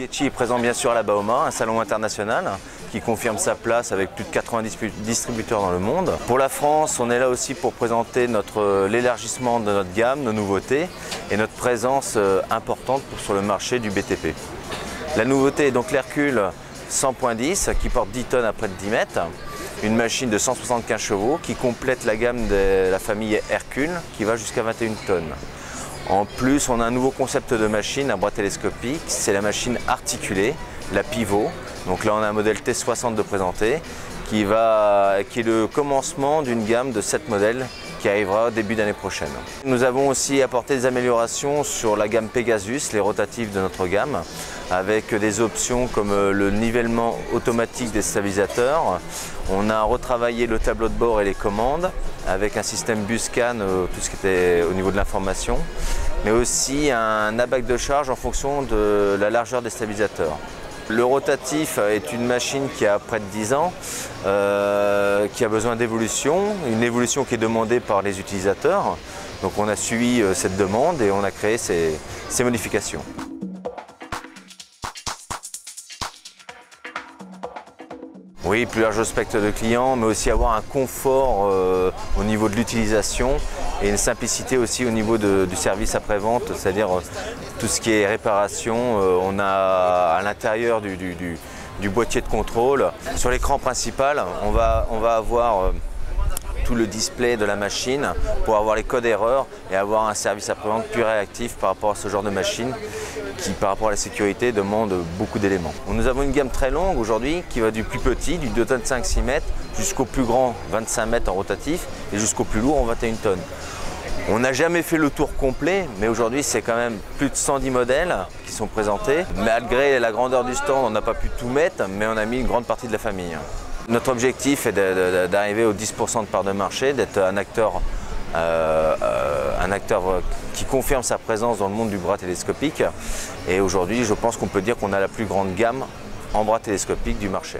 Dietschi est présent bien sûr à la Bauma, un salon international qui confirme sa place avec plus de 90 distributeurs dans le monde. Pour la France, on est là aussi pour présenter l'élargissement de notre gamme, nos nouveautés et notre présence importante sur le marché du BTP. La nouveauté est donc l'Hercule 100.10 qui porte 10 tonnes à près de 10 mètres. Une machine de 175 chevaux qui complète la gamme de la famille Hercule qui va jusqu'à 21 tonnes. En plus, on a un nouveau concept de machine à bras télescopique, c'est la machine articulée, la pivot. Donc là, on a un modèle T60 de présenté qui est le commencement d'une gamme de 7 modèles qui arrivera au début d'année prochaine. Nous avons aussi apporté des améliorations sur la gamme Pegasus, les rotatifs de notre gamme, avec des options comme le nivellement automatique des stabilisateurs. On a retravaillé le tableau de bord et les commandes avec un système Buscan, tout ce qui était au niveau de l'information, mais aussi un abac de charge en fonction de la largeur des stabilisateurs. Le rotatif est une machine qui a près de 10 ans, qui a besoin d'évolution, une évolution qui est demandée par les utilisateurs. Donc on a suivi cette demande et on a créé ces modifications. Oui, plus large spectre de clients, mais aussi avoir un confort au niveau de l'utilisation et une simplicité aussi au niveau du service après-vente, c'est-à-dire tout ce qui est réparation. On a à l'intérieur du boîtier de contrôle. Sur l'écran principal, on va avoir tout le display de la machine pour avoir les codes erreurs et avoir un service après-vente plus réactif par rapport à ce genre de machine qui, par rapport à la sécurité, demande beaucoup d'éléments. Nous avons une gamme très longue aujourd'hui qui va du plus petit, du 2 tonnes 5-6 mètres, jusqu'au plus grand 25 mètres en rotatif et jusqu'au plus lourd en 21 tonnes. On n'a jamais fait le tour complet, mais aujourd'hui c'est quand même plus de 110 modèles qui sont présentés. Malgré la grandeur du stand, on n'a pas pu tout mettre, mais on a mis une grande partie de la famille. Notre objectif est d'arriver aux 10% de part de marché, d'être un acteur qui confirme sa présence dans le monde du bras télescopique. Et aujourd'hui, je pense qu'on peut dire qu'on a la plus grande gamme en bras télescopique du marché.